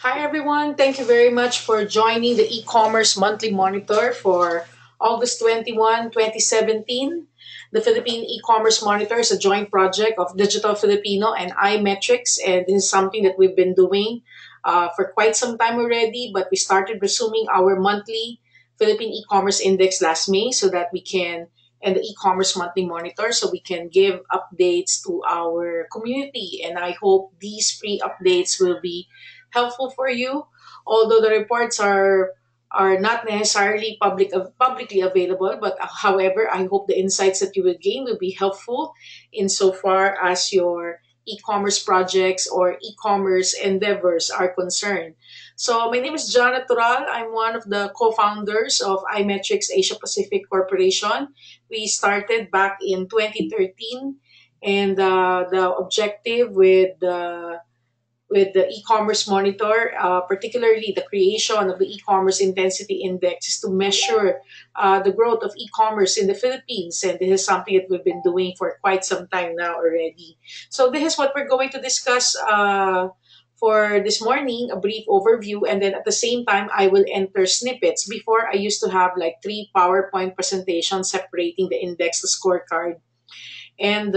Hi everyone, thank you very much for joining the e-commerce monthly monitor for August 21, 2017. The Philippine e-commerce monitor is a joint project of Digital Filipino and iMetrics, and this is something that we've been doing for quite some time already, but we started resuming our monthly Philippine e-commerce index last May so that we can and the e-commerce monthly monitor so we can give updates to our community, and I hope these free updates will be helpful for you, although the reports are not necessarily publicly available. But however, I hope the insights that you will gain will be helpful insofar as your e-commerce projects or e-commerce endeavors are concerned. So my name is John Natural. I'm one of the co-founders of iMetrics Asia Pacific Corporation. We started back in 2013, and the objective with the e-commerce monitor, particularly the creation of the e-commerce intensity index, is to measure the growth of e-commerce in the Philippines. And this is something that we've been doing for quite some time now already. So this is what we're going to discuss for this morning, a brief overview. And then at the same time, I will enter snippets. Before, I used to have like three PowerPoint presentations separating the index to scorecard and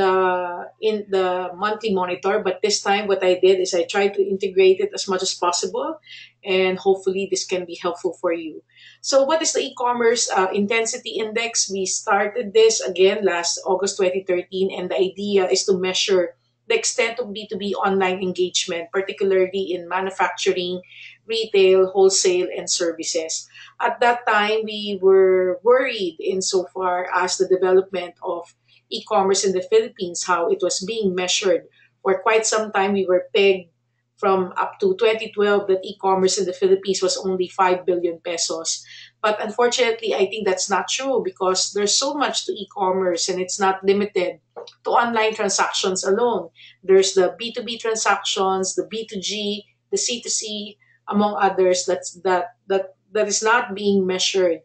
in the monthly monitor. But this time, what I did is I tried to integrate it as much as possible, and hopefully, this can be helpful for you. So, what is the e commerce intensity index? We started this again last August 2013, and the idea is to measure the extent of B2B online engagement, particularly in manufacturing, retail, wholesale, and services. At that time, we were worried insofar as the development of e-commerce in the Philippines, how it was being measured. For quite some time, we were pegged from up to 2012 that e-commerce in the Philippines was only 5 billion pesos. But unfortunately, I think that's not true because there's so much to e-commerce, and it's not limited to online transactions alone. There's the B2B transactions, the B2G, the C2C, among others that is not being measured.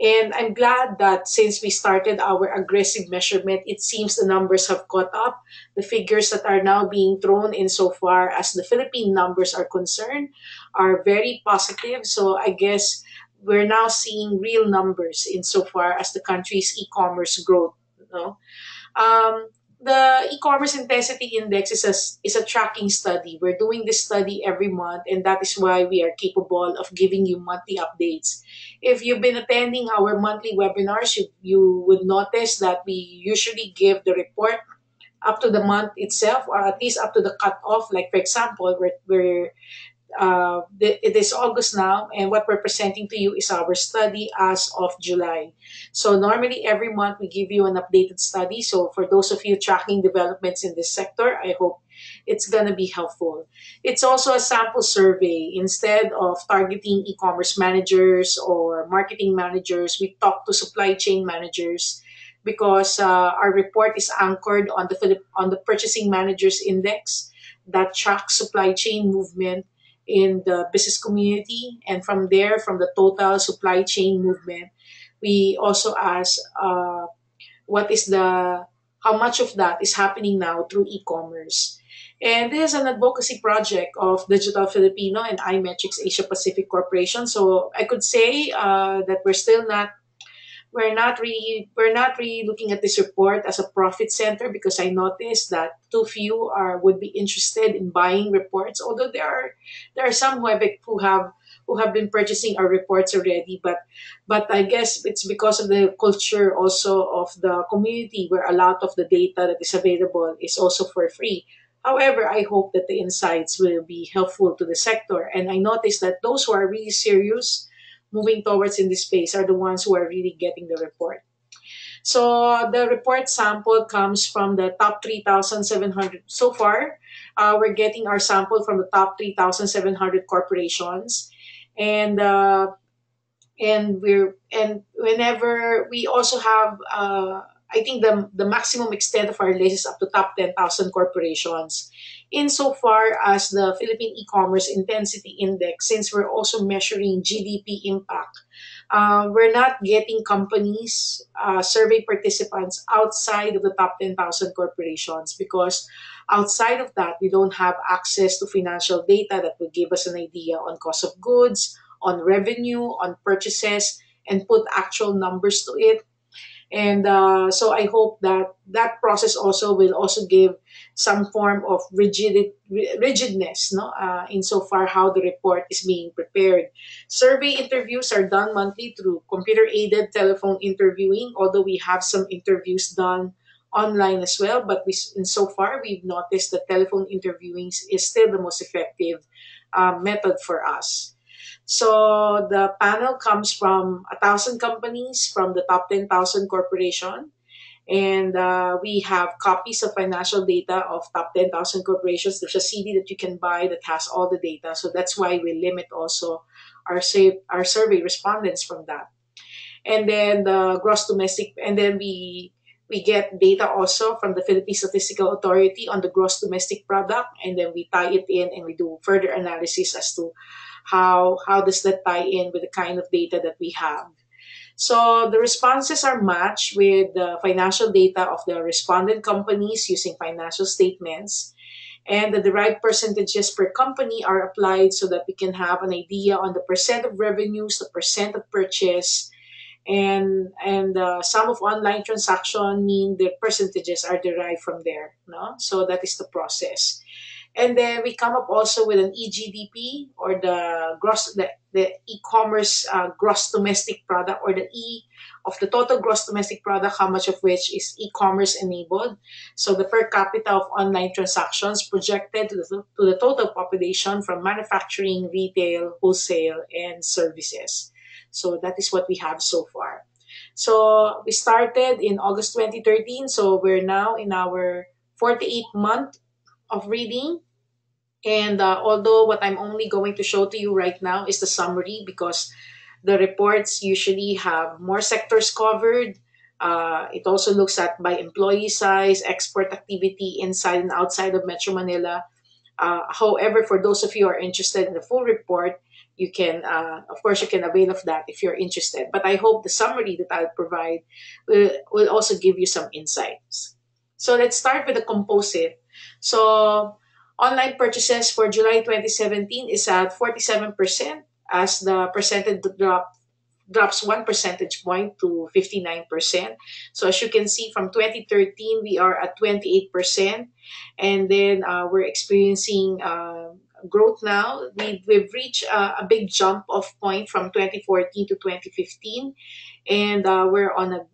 And I'm glad that since we started our aggressive measurement, it seems the numbers have caught up. The figures that are now being thrown insofar as the Philippine numbers are concerned are very positive. So I guess we're now seeing real numbers insofar as the country's e-commerce growth. You know? The e-commerce intensity index is a tracking study. We're doing this study every month, and that is why we are capable of giving you monthly updates. If you've been attending our monthly webinars, you would notice that we usually give the report up to the month itself, or at least up to the cutoff. Like, for example, it is August now, and what we're presenting to you is our study as of July. So normally every month we give you an updated study. So for those of you tracking developments in this sector, I hope it's going to be helpful. It's also a sample survey. Instead of targeting e-commerce managers or marketing managers, we talk to supply chain managers because our report is anchored on the purchasing managers index that tracks supply chain movement in the business community. And from there, from the total supply chain movement, we also ask what is the how much of that is happening now through e-commerce. And this is an advocacy project of Digital Filipino and iMetrics Asia Pacific Corporation. So I could say that we're not really looking at this report as a profit center, because I noticed that too few are would be interested in buying reports. Although there are some who have been purchasing our reports already, but I guess it's because of the culture also of the community, where a lot of the data that is available is also for free. However, I hope that the insights will be helpful to the sector. And I noticed that those who are really serious moving towards in this space are the ones who are really getting the report. So the report sample comes from the top 3,700 so far. We're getting our sample from the top 3,700 corporations, and whenever we also have I think the maximum extent of our list is up to top 10,000 corporations. Insofar as the Philippine e-commerce intensity index, since we're also measuring GDP impact, we're not getting companies, survey participants outside of the top 10,000 corporations because outside of that, we don't have access to financial data that will give us an idea on cost of goods, on revenue, on purchases, and put actual numbers to it. And so I hope that that process also will also give some form of rigidness, no, insofar how the report is being prepared. Survey interviews are done monthly through computer-aided telephone interviewing, although we have some interviews done online as well. But so far, we've noticed that telephone interviewing is still the most effective method for us. So the panel comes from 1,000 companies from the top 10,000 corporation. And we have copies of financial data of top 10,000 corporations. There's a CD that you can buy that has all the data. So that's why we limit also our survey respondents from that. And then the gross domestic, and then we get data also from the Philippine Statistical Authority on the gross domestic product, and then we tie it in and we do further analysis as to how does that tie in with the kind of data that we have. So the responses are matched with the financial data of the respondent companies using financial statements. And the derived percentages per company are applied so that we can have an idea on the percent of revenues, the percent of purchase, and sum of online transaction mean the percentages are derived from there. No, so that is the process. And then we come up also with an EGDP, or the e-commerce gross domestic product, or the E of the total gross domestic product, how much of which is e-commerce enabled. So the per capita of online transactions projected to the total population from manufacturing, retail, wholesale, and services. So that is what we have so far. So we started in August 2013. So we're now in our 48th month of reading. And although what I'm only going to show to you right now is the summary, because the reports usually have more sectors covered. It also looks at by employee size, export activity inside and outside of Metro Manila. However, for those of you who are interested in the full report, you can, of course, you can avail of that if you're interested. But I hope the summary that I'll provide will also give you some insights. So let's start with the composite. So online purchases for July 2017 is at 47%, as the percentage drops 1 percentage point to 59%. So as you can see, from 2013, we are at 28%. And then we're experiencing growth now. We've reached a big jump of point from 2014 to 2015. And we're on a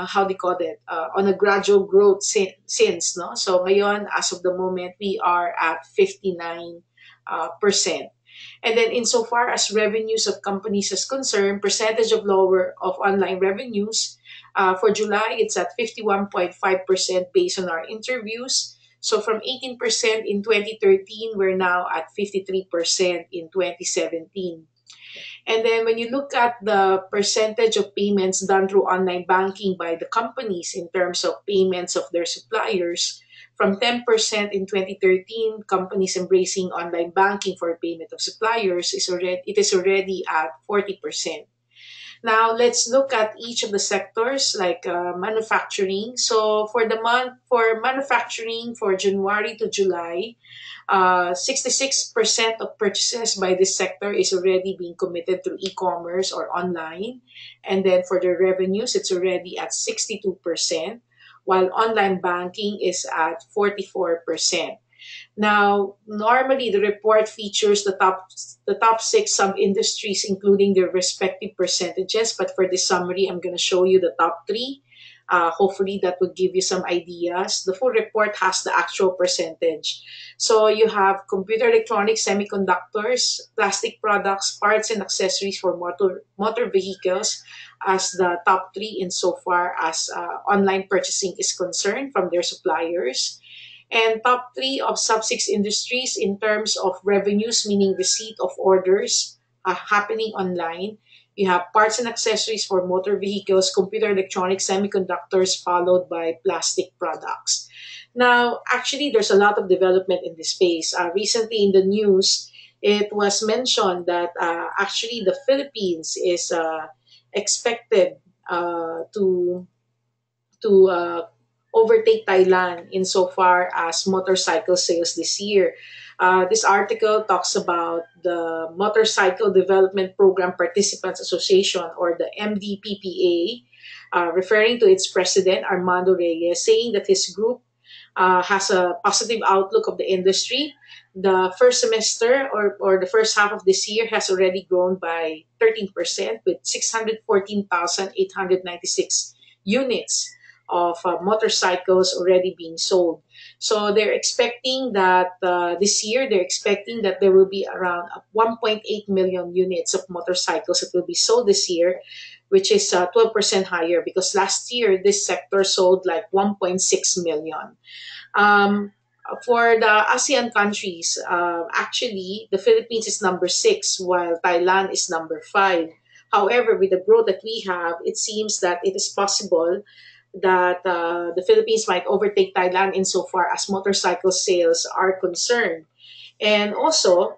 how do you call it, on a gradual growth since, no? So ngayon, as of the moment, we are at 59%. And then insofar as revenues of companies is concerned, percentage of lower of online revenues, for July, it's at 51.5% based on our interviews. So from 18% in 2013, we're now at 53% in 2017. And then when you look at the percentage of payments done through online banking by the companies in terms of payments of their suppliers, from 10% in 2013, companies embracing online banking for payment of suppliers, it is already at 40%. Now let's look at each of the sectors, like manufacturing. So for the month for manufacturing, for January to July, 66% of purchases by this sector is already being committed through e-commerce or online. And then for the revenues, it's already at 62%, while online banking is at 44%. Now, normally the report features the top six sub-industries, including their respective percentages. But for this summary, I'm going to show you the top three. Hopefully, that would give you some ideas. The full report has the actual percentage. So you have computer electronics, semiconductors, plastic products, parts and accessories for motor vehicles as the top three insofar as online purchasing is concerned from their suppliers. And top three of sub-six industries in terms of revenues, meaning receipt of orders happening online. You have parts and accessories for motor vehicles, computer electronics, semiconductors, followed by plastic products. Now, actually, there's a lot of development in this space. Recently in the news, it was mentioned that actually the Philippines expected to overtake Thailand insofar as motorcycle sales this year. This article talks about the Motorcycle Development Program Participants Association, or the MDPPA, referring to its president, Armando Reyes, saying that his group has a positive outlook of the industry. The first semester, or the first half of this year, has already grown by 13% with 614,896 units of motorcycles already being sold. So they're expecting that this year, they're expecting that there will be around 1.8 million units of motorcycles that will be sold this year, which is 12% higher, because last year this sector sold like 1.6 million. Um, for the ASEAN countries, actually, the Philippines is number six, while Thailand is number five. However, with the growth that we have, it seems that it is possible that the Philippines might overtake Thailand insofar as motorcycle sales are concerned. And also,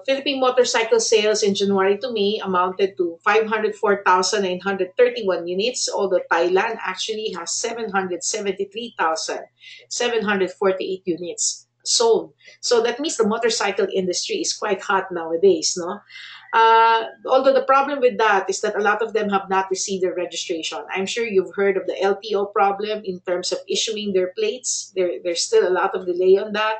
Philippine motorcycle sales in January to May amounted to 504,931 units, although Thailand actually has 773,748 units sold. So that means the motorcycle industry is quite hot nowadays, no? Although the problem with that is that a lot of them have not received their registration. I'm sure you've heard of the LTO problem in terms of issuing their plates. There's still a lot of delay on that.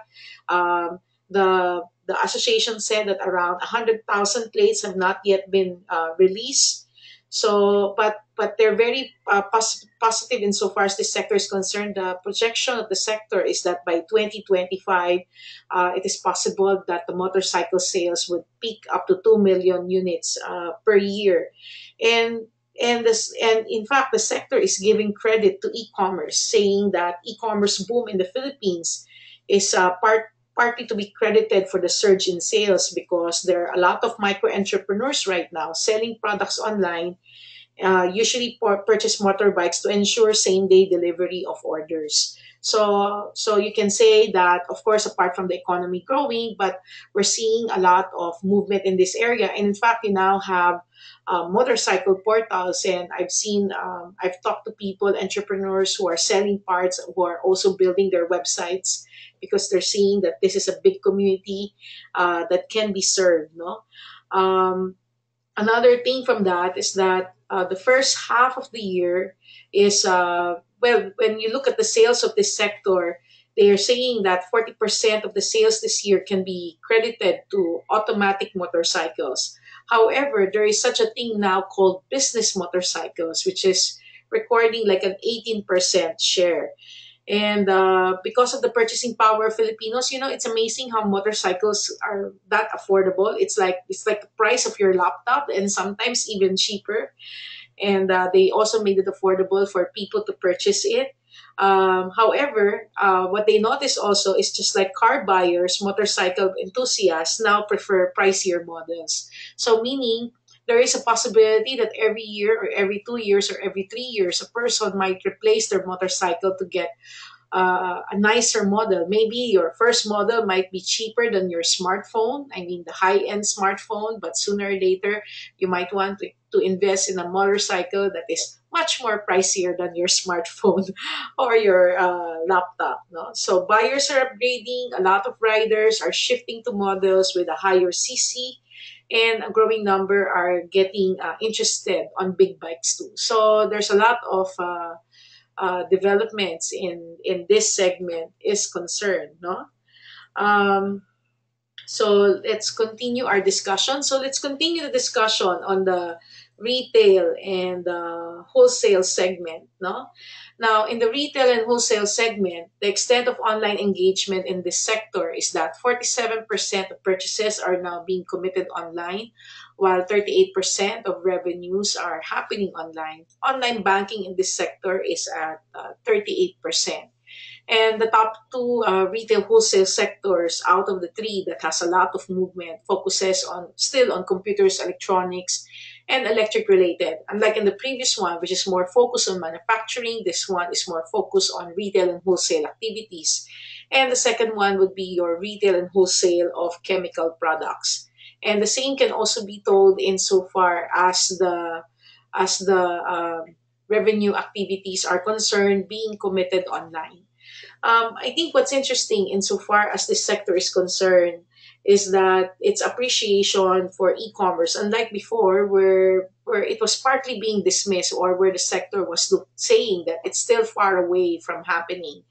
Um, the association said that around 100,000 plates have not yet been released. So, but they're very positive insofar as this sector is concerned. The projection of the sector is that by 2025, it is possible that the motorcycle sales would peak up to 2 million units per year. And and in fact, the sector is giving credit to e-commerce, saying that e-commerce boom in the Philippines is partly to be credited for the surge in sales, because there are a lot of micro entrepreneurs right now selling products online, usually purchase motorbikes to ensure same day delivery of orders. So you can say that, of course, apart from the economy growing, but we're seeing a lot of movement in this area. And in fact, we now have motorcycle portals, and I've talked to people, entrepreneurs who are selling parts, who are also building their websites, because they're seeing that this is a big community that can be served. No. Another thing from that is that the first half of the year is, well, when you look at the sales of this sector, they are saying that 40% of the sales this year can be credited to automatic motorcycles. However, there is such a thing now called business motorcycles, which is recording like an 18% share. And because of the purchasing power of Filipinos, it's amazing how motorcycles are that affordable. It's like the price of your laptop, and sometimes even cheaper. And they also made it affordable for people to purchase it. However, what they notice also is, just like car buyers, motorcycle enthusiasts now prefer pricier models. So meaning, there is a possibility that every year, or every 2 years, or every 3 years, a person might replace their motorcycle to get a nicer model. Maybe your first model might be cheaper than your smartphone, I mean the high end smartphone, but sooner or later you might want to invest in a motorcycle that is much more pricier than your smartphone or your laptop. No? So buyers are upgrading, a lot of riders are shifting to models with a higher CC, and a growing number are getting interested on big bikes too. So there's a lot of developments in this segment is concerned. No. Um, so let's continue our discussion. So let's continue the discussion on the retail and wholesale segment. No. Now, in the retail and wholesale segment, the extent of online engagement in this sector is that 47% of purchases are now being committed online, while 38% of revenues are happening online. Online banking in this sector is at 38%. And the top two retail wholesale sectors out of the three that has a lot of movement focuses on still on computers, electronics, and electric related. Unlike in the previous one, which is more focused on manufacturing, this one is more focused on retail and wholesale activities. And the second one would be your retail and wholesale of chemical products. And the same can also be told insofar as as the revenue activities are concerned being committed online. I think what's interesting insofar as this sector is concerned is that its appreciation for e-commerce, unlike before, where it was partly being dismissed or where the sector was saying that it's still far away from happening.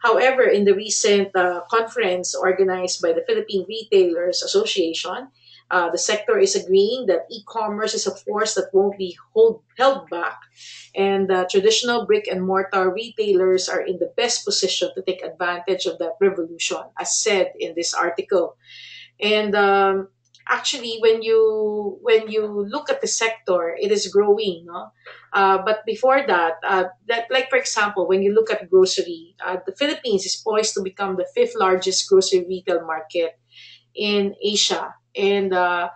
However, in the recent conference organized by the Philippine Retailers Association, the sector is agreeing that e-commerce is a force that won't be held back, and traditional brick and mortar retailers are in the best position to take advantage of that revolution, as said in this article. And actually, when you look at the sector, it is growing, no? But before that, like for example, when you look at grocery, the Philippines is poised to become the fifth largest grocery retail market in Asia. And I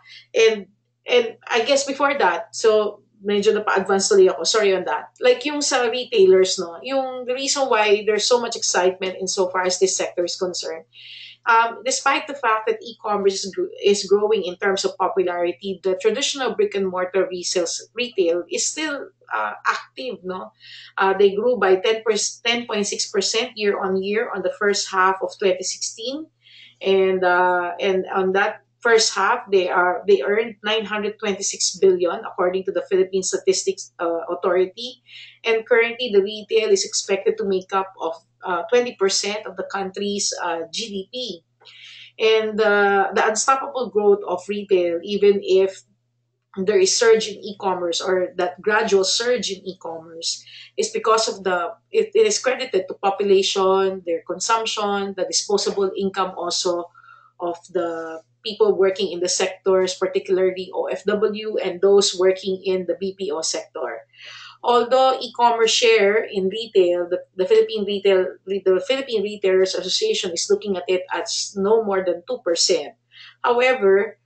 guess before that, so medyo napa-advance tuloy ako. Sorry on that. Like yung sa retailers, no, yung the reason why there's so much excitement insofar as this sector is concerned, despite the fact that e-commerce is growing in terms of popularity, the traditional brick and mortar retail is still active. No, they grew by 10.6% year on year on the first half of 2016, and on that first half they earned 926 billion according to the Philippine Statistics Authority, and currently the retail is expected to make up of 20% of the country's GDP. And the unstoppable growth of retail, even if there is surge in e-commerce or that gradual surge in e-commerce, is because of it is credited to population, their consumption, the disposable income also of the people working in the sectors, particularly OFW and those working in the BPO sector. Although e-commerce share in retail, the Philippine Retailers Association is looking at it as no more than 2%. However,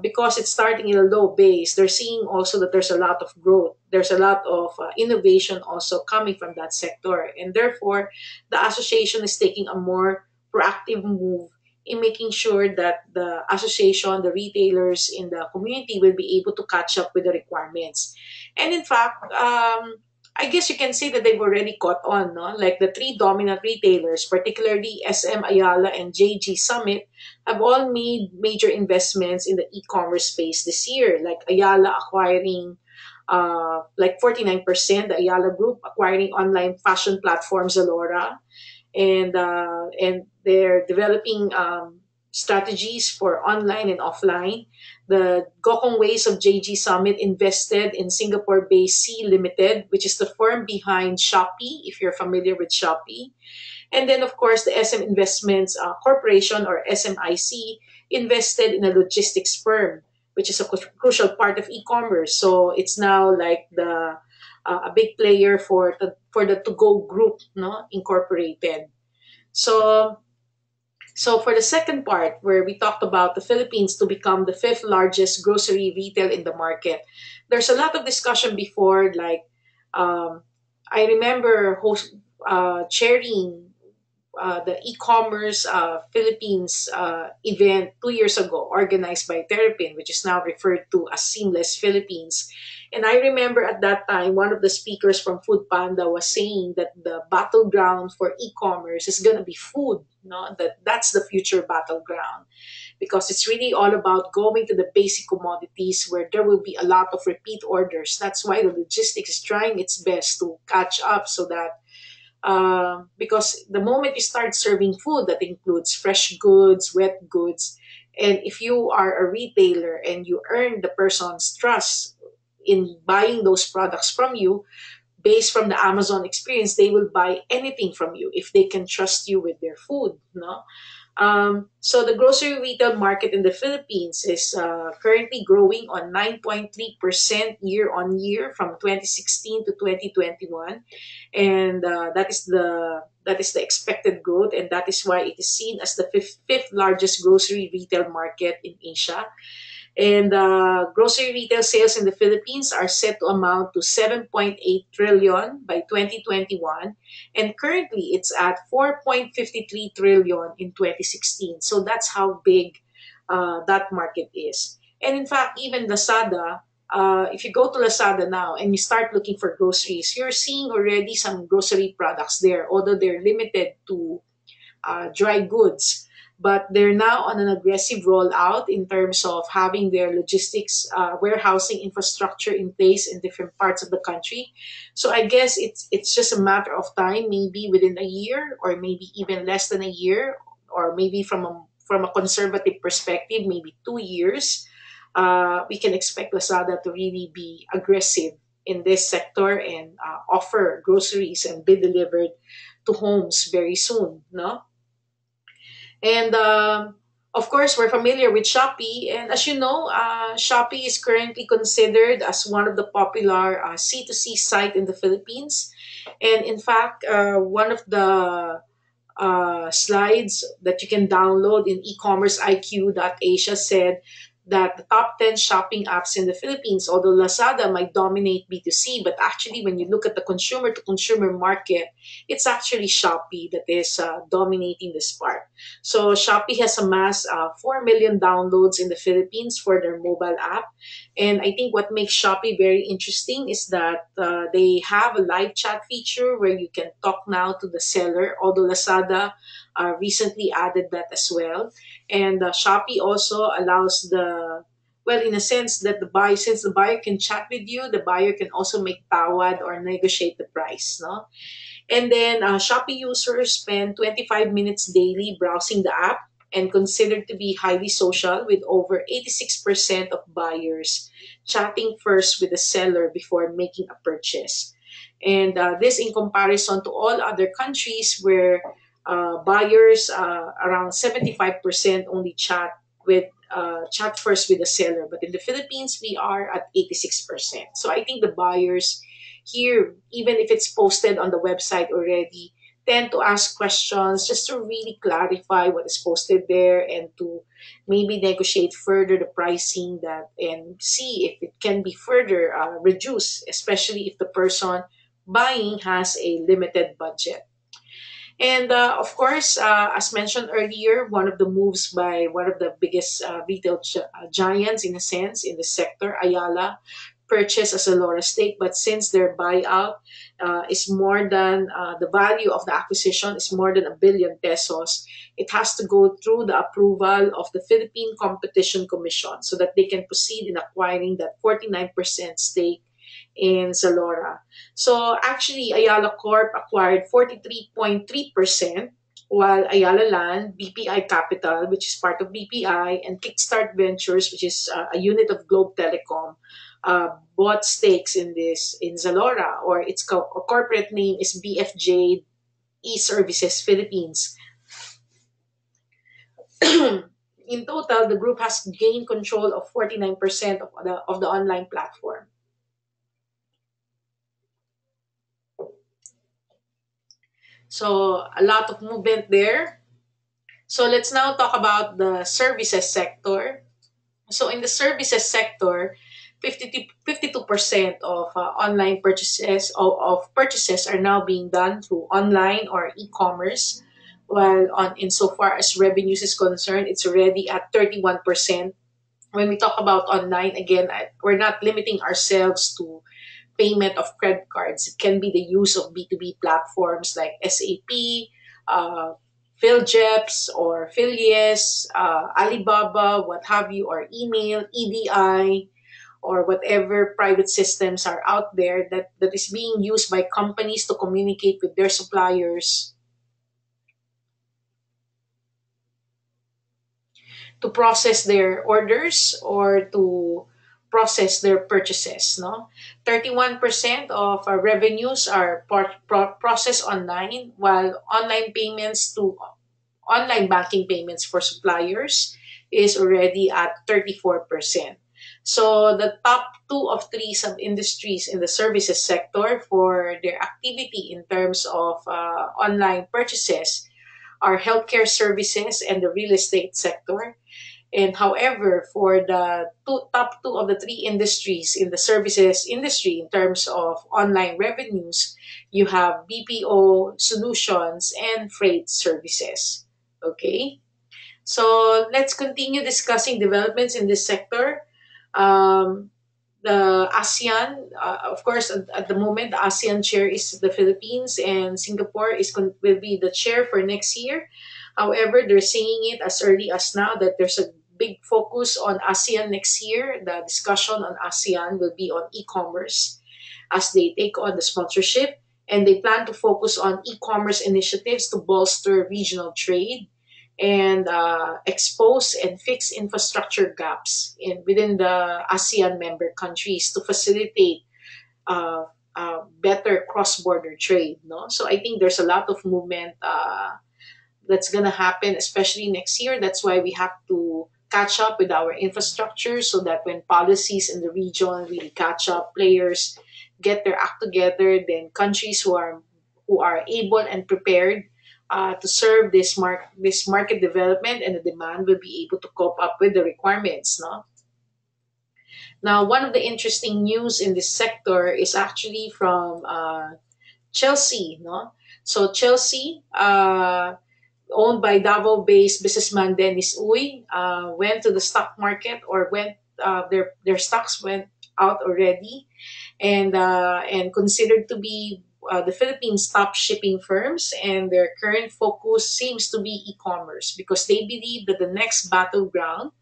because it's starting in a low base, they're seeing also that there's a lot of growth. There's a lot of innovation also coming from that sector. And therefore, the association is taking a more proactive move in making sure that the association, the retailers in the community will be able to catch up with the requirements. And in fact, I guess you can say that they've already caught on, no? Like the three dominant retailers, particularly SM Ayala and JG Summit, have all made major investments in the e-commerce space this year, like Ayala acquiring like 49%, the Ayala Group acquiring online fashion platform Zalora, and they're developing strategies for online and offline. The Gokong Ways of JG Summit invested in Singapore-based C Limited, which is the firm behind Shopee, if you're familiar with Shopee. And then, of course, the SM Investments Corporation, or SMIC, invested in a logistics firm, which is a crucial part of e-commerce. So it's now like a big player for the To Go Group, no, incorporated. So so for the second part, where we talked about the Philippines to become the fifth largest grocery retail in the market, there's a lot of discussion before. Like I remember chairing the e-commerce Philippines event 2 years ago, organized by Terrapin, which is now referred to as Seamless Philippines. And I remember at that time, one of the speakers from Food Panda was saying that the battleground for e-commerce is going to be food. No, that's the future battleground, because it's really all about going to the basic commodities where there will be a lot of repeat orders. That's why the logistics is trying its best to catch up, so that because the moment you start serving food that includes fresh goods, wet goods, and if you are a retailer and you earn the person's trust in buying those products from you, based from the Amazon experience, they will buy anything from you if they can trust you with their food. No, so the grocery retail market in the Philippines is currently growing on 9.3% year on year from 2016 to 2021, and that is the expected growth, and that is why it is seen as the fifth largest grocery retail market in Asia. And grocery retail sales in the Philippines are set to amount to 7.8 trillion by 2021, and currently it's at 4.53 trillion in 2016. So that's how big that market is. And in fact, even Lazada if you go to Lazada now and you start looking for groceries, you're seeing already some grocery products there, although they're limited to dry goods. But they're now on an aggressive rollout in terms of having their logistics warehousing infrastructure in place in different parts of the country. So I guess it's just a matter of time, maybe within a year or maybe even less than a year, or maybe from a conservative perspective, maybe 2 years. We can expect Lazada to really be aggressive in this sector and offer groceries and be delivered to homes very soon. No, and of course, we're familiar with Shopee. And as you know, Shopee is currently considered as one of the popular C2C site in the Philippines. And in fact, one of the slides that you can download in ecommerceiq.asia said that the top 10 shopping apps in the Philippines, although Lazada might dominate B2C, but actually when you look at the consumer to consumer market, it's actually Shopee that is dominating this part. So Shopee has amassed 4 million downloads in the Philippines for their mobile app. And I think what makes Shopee very interesting is that they have a live chat feature where you can talk now to the seller, although Lazada recently added that as well. And Shopee also allows well, in a sense that since the buyer can chat with you, the buyer can also make tawad or negotiate the price, no? And then Shopee users spend 25 minutes daily browsing the app and considered to be highly social, with over 86% of buyers chatting first with the seller before making a purchase. And this in comparison to all other countries where buyers, around 75% only chat first with the seller. But in the Philippines, we are at 86%. So I think the buyers here, even if it's posted on the website already, tend to ask questions just to really clarify what is posted there and to maybe negotiate further the pricing that and see if it can be further reduced, especially if the person buying has a limited budget. And of course, as mentioned earlier, one of the moves by one of the biggest retail giants, in a sense, in the sector, Ayala, purchased a Zalora stake. But since their buyout is more than the value of the acquisition is more than a billion pesos, it has to go through the approval of the Philippine Competition Commission so that they can proceed in acquiring that 49% stake in Zalora. So actually, Ayala Corp acquired 43.3%, while Ayala Land, BPI Capital, which is part of BPI, and Kickstart Ventures, which is a unit of Globe Telecom, bought stakes in Zalora, or its corporate name is BFJ E-Services Philippines. In total, the group has gained control of 49% of the online platform. So a lot of movement there. So let's now talk about the services sector. So in the services sector, 52% of online purchases of purchases are now being done through online or e-commerce. While on insofar as revenues is concerned, it's already at 31%. When we talk about online, again, we're not limiting ourselves to payment of credit cards. It can be the use of B2B platforms like SAP, uh, Philjeps or Philies, Alibaba, what have you, or email, EDI, or whatever private systems are out there that is being used by companies to communicate with their suppliers to process their orders or to process their purchases. No, 31% of our revenues are processed online, while online banking payments for suppliers is already at 34%. So the top two of three sub industries in the services sector for their activity in terms of online purchases are healthcare services and the real estate sector. And however, for the top two of the three industries in the services industry in terms of online revenues, you have BPO solutions and freight services. Okay, so let's continue discussing developments in this sector. Um, the ASEAN, of course, at the moment, the ASEAN chair is the Philippines, and Singapore will be the chair for next year. However, they're saying it as early as now that there's a big focus on ASEAN next year. The discussion on ASEAN will be on e-commerce as they take on the sponsorship, and they plan to focus on e-commerce initiatives to bolster regional trade and expose and fix infrastructure gaps within the ASEAN member countries to facilitate uh, better cross-border trade. No, so I think there's a lot of movement that's going to happen, especially next year. That's why we have to catch up with our infrastructure so that when policies in the region really catch up, players get their act together, then countries who are able and prepared to serve this market development and the demand will be able to cope up with the requirements. No, now one of the interesting news in this sector is actually from Chelsea. No, so Chelsea. Owned by Davao-based businessman Dennis Uy, went to the stock market or went their stocks went out already, and considered to be the Philippines' top shipping firms. And their current focus seems to be e-commerce because they believe that the next battleground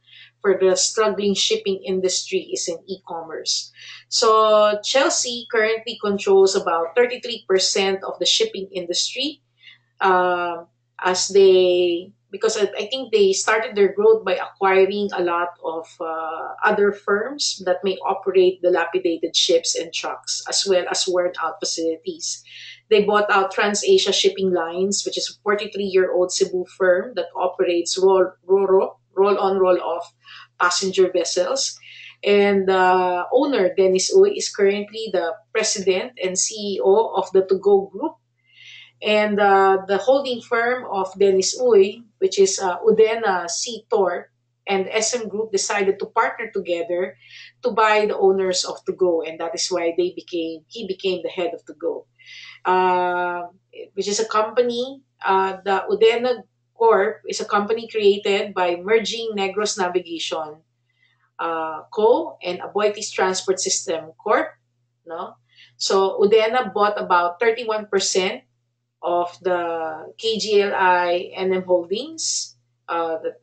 for the struggling shipping industry is in e-commerce. So Chelsea currently controls about 33% of the shipping industry, um, as they because I think they started their growth by acquiring a lot of other firms that may operate dilapidated ships and trucks as well as worn out facilities. They bought out TransAsia Shipping Lines, which is a 43-year-old Cebu firm that operates roll on, roll off passenger vessels. And owner Dennis Uy is currently the president and CEO of the To Go Group, and the holding firm of Dennis Uy, which is Udena C. Thorpe, and SM Group decided to partner together to buy the owners of To Go, and that is why he became the head of To Go, uh, which is a company. The Udena Corp is a company created by merging Negros Navigation Co. and Aboitiz Transport System Corp. No, so Udena bought about 31% of the KGLI NM Holdings, the,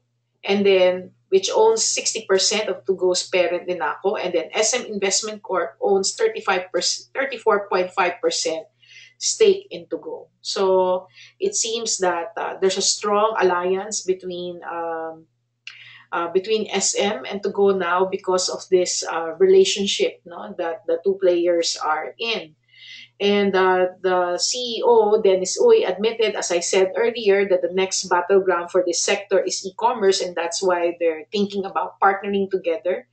and then which owns 60% of Tugo's parent Dinaco, and then SM Investment Corp owns 34.5% stake in Tugo. So it seems that there's a strong alliance between SM and Tugo now because of this relationship, no, that the two players are in. And the CEO, Dennis Uy, admitted, as I said earlier, that the next battleground for this sector is e-commerce, and that's why they're thinking about partnering together.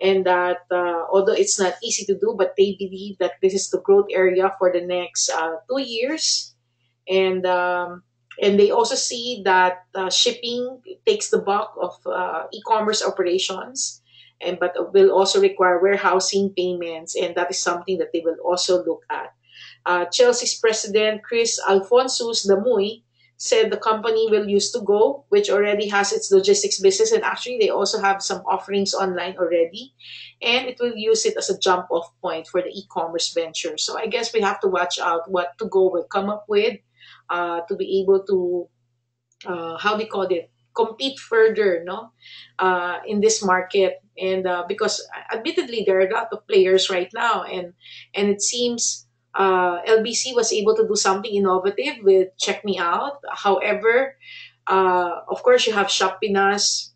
And that although it's not easy to do, but they believe that this is the growth area for the next 2 years. And and they also see that shipping takes the bulk of e-commerce operations, and but will also require warehousing payments, and that is something that they will also look at. Chelsea's president Chris Alfonsus Damuy said the company will use to go, which already has its logistics business, and actually they also have some offerings online already, and it will use it as a jump off point for the e-commerce venture. So I guess we have to watch out what to go will come up with to be able to how they call it, compete further, no, in this market. And because admittedly there are a lot of players right now, and it seems LBC was able to do something innovative with Check Me Out. However, of course, you have Shop Pinas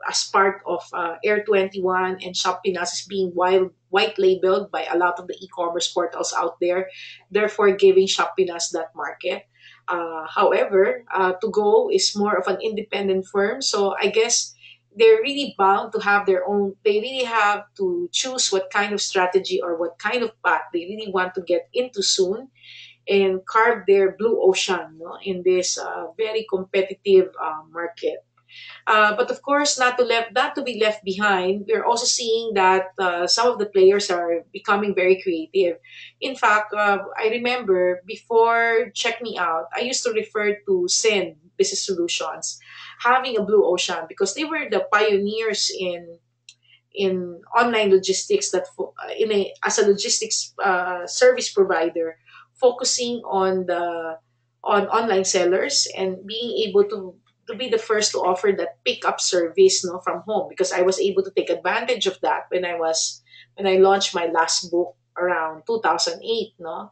as part of Air 21, and Shop Pinas is being white labeled by a lot of the e-commerce portals out there, therefore giving Shop Pinas that market. However, To Go is more of an independent firm, so I guess they're really bound to have their own. They really have to choose what kind of strategy or what kind of path they really want to get into soon, and carve their blue ocean, no, in this very competitive market. But of course, not to be left behind. We're also seeing that some of the players are becoming very creative. In fact, I remember before Check Me Out, I used to refer to Send Business Solutions having a blue ocean because they were the pioneers in online logistics as a logistics service provider, focusing on the on online sellers and being able to be the first to offer that pickup service, no, from home, because I was able to take advantage of that when I launched my last book around 2008, no.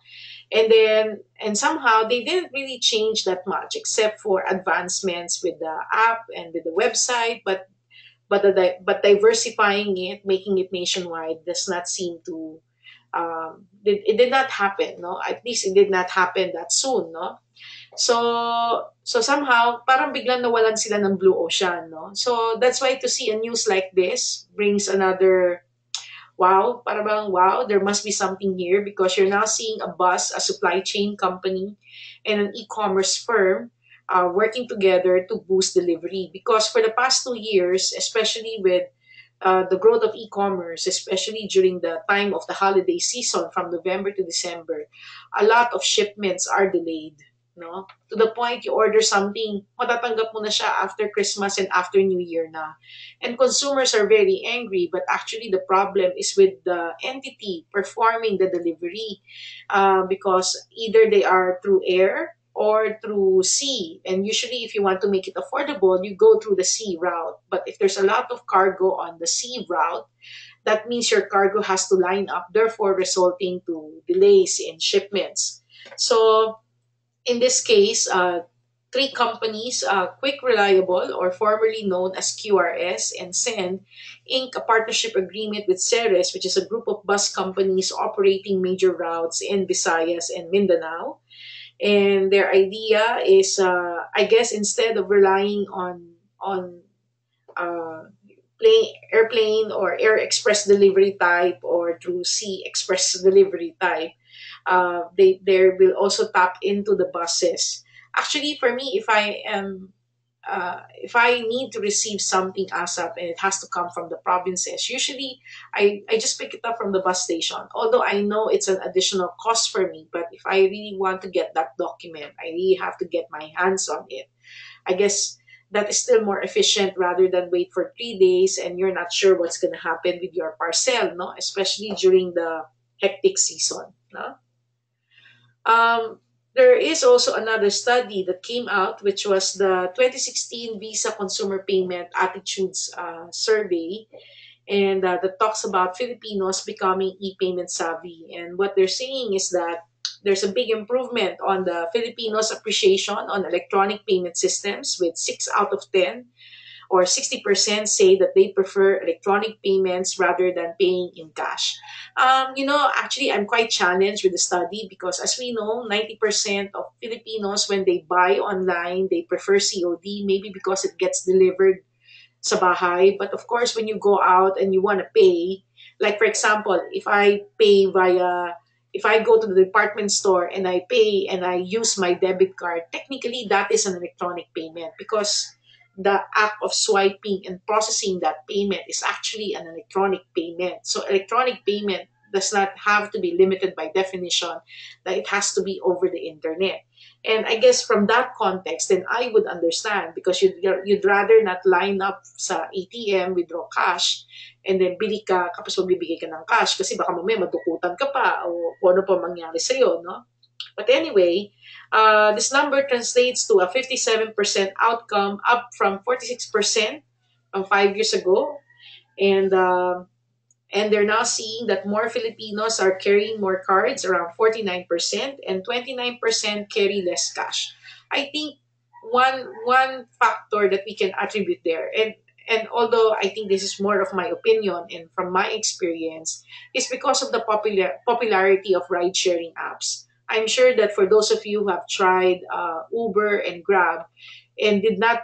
And somehow they didn't really change that much except for advancements with the app and with the website, but diversifying it, making it nationwide, does not seem to it did not happen, no, at least it did not happen that soon, no. So somehow parang biglang nawalan sila ng blue ocean, no. So that's why to see a news like this brings another wow, para bang wow, there must be something here, because you're now seeing a bus, a supply chain company, and an e-commerce firm working together to boost delivery. Because for the past 2 years, especially with the growth of e-commerce, especially during the time of the holiday season from November to December, a lot of shipments are delayed. No? To the point you order something, matatanggap mo na siya after Christmas and after New Year na. And consumers are very angry, but actually the problem is with the entity performing the delivery, because either they are through air or through sea. And usually, if you want to make it affordable, you go through the sea route. But if there's a lot of cargo on the sea route, that means your cargo has to line up, therefore resulting to delays in shipments. So in this case, three companies, Quick Reliable, or formerly known as QRS, and Send, Inc., a partnership agreement with Ceres, which is a group of bus companies operating major routes in Visayas and Mindanao. And their idea is, I guess, instead of relying on uh, airplane or air express delivery type or through sea express delivery type, they will also tap into the buses. Actually, for me, if I need to receive something ASAP and it has to come from the provinces, usually I just pick it up from the bus station. Although I know it's an additional cost for me, but if I really want to get that document, I really have to get my hands on it. I guess that is still more efficient rather than wait for 3 days and you're not sure what's going to happen with your parcel, no? Especially during the hectic season, no? Um, there is also another study that came out, which was the 2016 Visa Consumer Payment Attitudes Survey, and that talks about Filipinos becoming e-payment savvy. And what they're saying is that there's a big improvement on the Filipinos' appreciation on electronic payment systems, with 6 out of 10 or 60% say that they prefer electronic payments rather than paying in cash. Actually, I'm quite challenged with the study because, as we know, 90% of Filipinos, when they buy online, they prefer COD, maybe because it gets delivered sa bahay. But of course, when you go out and you want to pay, like for example, if I go to the department store and I pay and I use my debit card, technically that is an electronic payment because the act of swiping and processing that payment is actually an electronic payment. So electronic payment does not have to be limited by definition, that it has to be over the internet. And I guess from that context, then I would understand, because you'd rather not line up sa ATM, withdraw cash, and then bili ka, kapag magbibigay ka ng cash, kasi baka mamaya madukutan ka pa o kung ano pa mangyari sa'yo, no? But anyway, this number translates to a 57% outcome, up from 46% from 5 years ago. And and they're now seeing that more Filipinos are carrying more cards, around 49%, and 29% carry less cash. I think one factor that we can attribute there, and although I think this is more of my opinion and from my experience, is because of the popularity of ride sharing apps. I'm sure that for those of you who have tried Uber and Grab and did not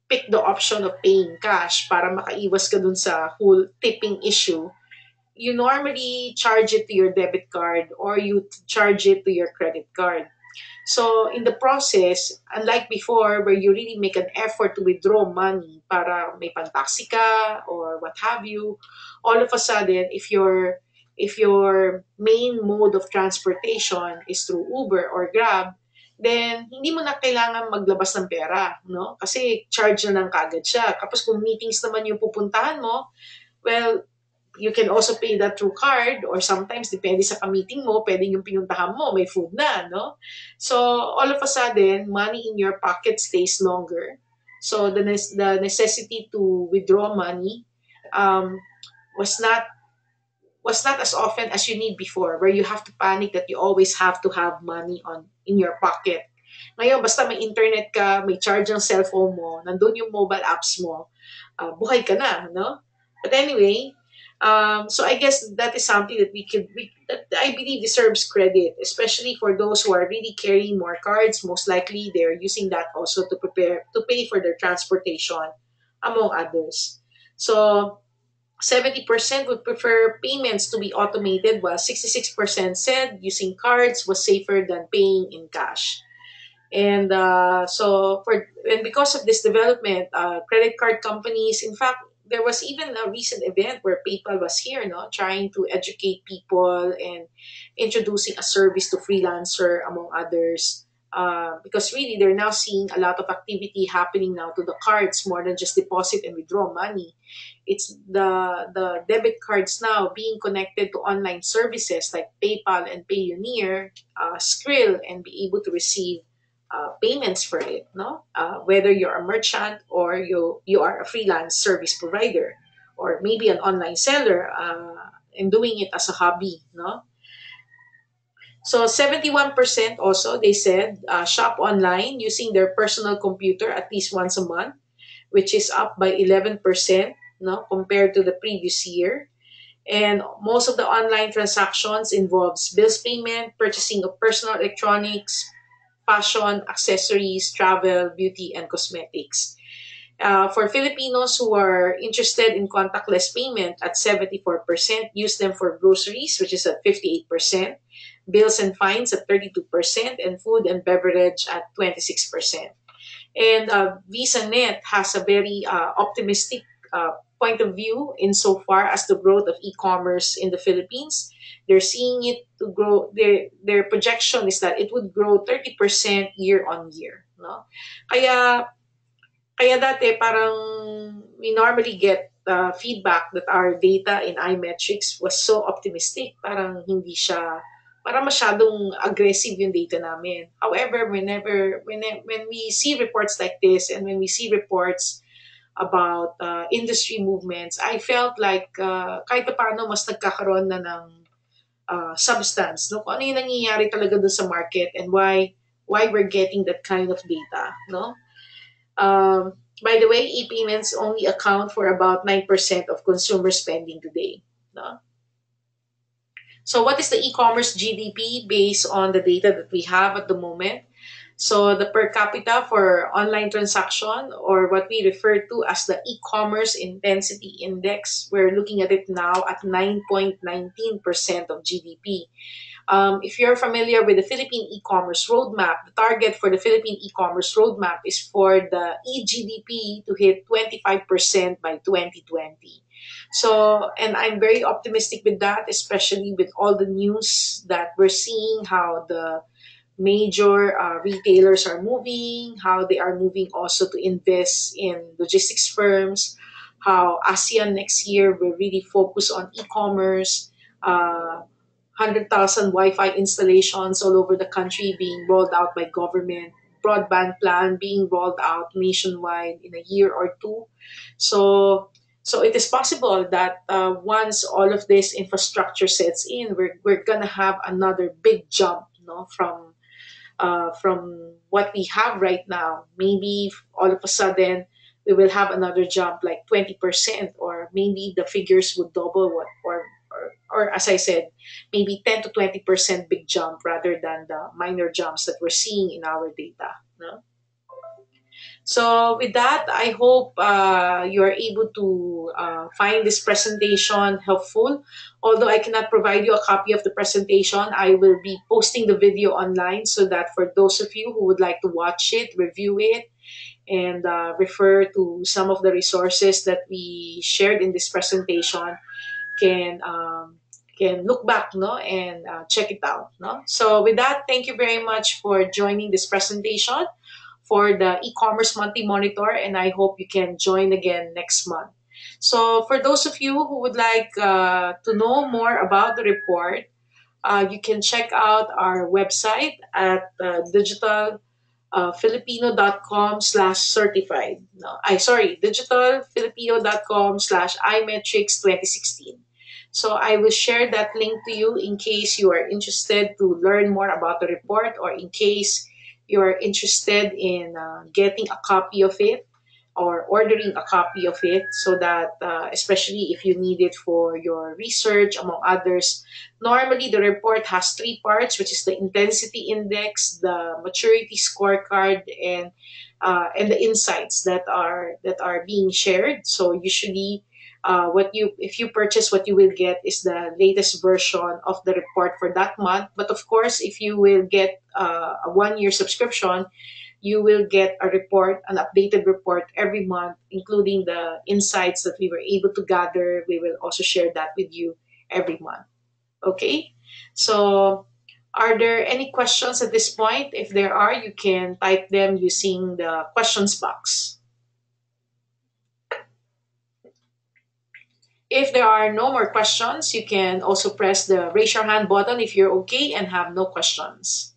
pick the option of paying cash para makaiwas ka dun sa whole tipping issue, you normally charge it to your debit card or you charge it to your credit card. So in the process, unlike before where you really make an effort to withdraw money para may pantaksi ka or what have you, all of a sudden if your main mode of transportation is through Uber or Grab, then hindi mo na kailangan maglabas ng pera, no? Kasi charge na ng kagad siya. Tapos kung meetings naman yung pupuntahan mo, well, you can also pay that through card, or sometimes depende sa ka-meeting mo, pwedeng yung pinuntahan mo may food na, no? So all of a sudden, money in your pocket stays longer. So the necessity to withdraw money um, was not was not as often as you need before, where you have to panic that you always have to have money on in your pocket. Ngayon, basta may internet ka, may charge ang cellphone mo, nandun yung mobile apps mo, buhay ka na, no? But anyway, so I guess that is something that that I believe deserves credit, especially for those who are really carrying more cards. Most likely, they're using that also to pay for their transportation, among others. So 70% would prefer payments to be automated, while 66% said using cards was safer than paying in cash. And because of this development, credit card companies, in fact, there was even a recent event where PayPal was here, no, trying to educate people and introducing a service to freelancer, among others. Because really, they're now seeing a lot of activity happening now to the cards more than just deposit and withdraw money. It's the debit cards now being connected to online services like PayPal and Payoneer, Skrill, and be able to receive payments for it, no? Whether you're a merchant or you are a freelance service provider, or maybe an online seller, and doing it as a hobby, no? So 71% also, they said, shop online using their personal computer at least once a month, which is up by 11%, no, compared to the previous year. And most of the online transactions involves bills payment, purchasing of personal electronics, fashion, accessories, travel, beauty, and cosmetics. For Filipinos who are interested in contactless payment at 74%, use them for groceries, which is at 58%, bills and fines at 32%, and food and beverage at 26%. And VisaNet has a very optimistic point of view insofar as the growth of e-commerce in the Philippines. They're seeing it to grow. Their projection is that it would grow 30% year on year. No? Kaya kaya dati parang we normally get feedback that our data in iMetrics was so optimistic. Parang hindi siya, parang masyadong aggressive yung data namin. However, when we see reports like this, and when we see reports about industry movements, I felt like kahit pa paano mas nagkakaroon na ng substance, no? Kung ano yung nangyayari talaga dun sa market, and why we're getting that kind of data, no? By the way, e-payments only account for about 9% of consumer spending today. No? So what is the e-commerce GDP based on the data that we have at the moment? So the per capita for online transaction, or what we refer to as the e-commerce intensity index, we're looking at it now at 9.19% of GDP. If you're familiar with the Philippine e-commerce roadmap, the target for the Philippine e-commerce roadmap is for the e-GDP to hit 25% by 2020. So, and I'm very optimistic with that, especially with all the news that we're seeing, how the major retailers are moving, how they are moving also to invest in logistics firms, how ASEAN next year will really focus on e-commerce, 100,000 Wi-Fi installations all over the country being rolled out by government, broadband plan being rolled out nationwide in a year or two. So it is possible that once all of this infrastructure sets in, we're gonna have another big jump, no, from what we have right now. Maybe all of a sudden we will have another jump like 20%, or maybe the figures would double, or as I said, maybe 10 to 20% big jump rather than the minor jumps that we're seeing in our data. No? So with that, I hope you are able to find this presentation helpful. Although I cannot provide you a copy of the presentation, I will be posting the video online, so that for those of you who would like to watch it, review it, and refer to some of the resources that we shared in this presentation, can can look back, no, and check it out, no. So with that, thank you very much for joining this presentation for the e-commerce monthly monitor, and I hope you can join again next month. So, for those of you who would like to know more about the report, you can check out our website at digitalfilipino.com/certified. No, digitalfilipino.com/imetrics2016. So I will share that link to you in case you are interested to learn more about the report, or in case you are interested in getting a copy of it or ordering a copy of it, so that especially if you need it for your research, among others. Normally, the report has three parts, which is the intensity index, the maturity scorecard, and the insights that are being shared. So usually, what you if you purchase, what you will get is the latest version of the report for that month. But of course, if you will get a 1 year subscription, you will get a report, an updated report every month, including the insights that we were able to gather. We will also share that with you every month. Okay? So, are there any questions at this point? If there are, you can type them using the questions box. If there are no more questions, you can also press the raise your hand button if you're okay and have no questions.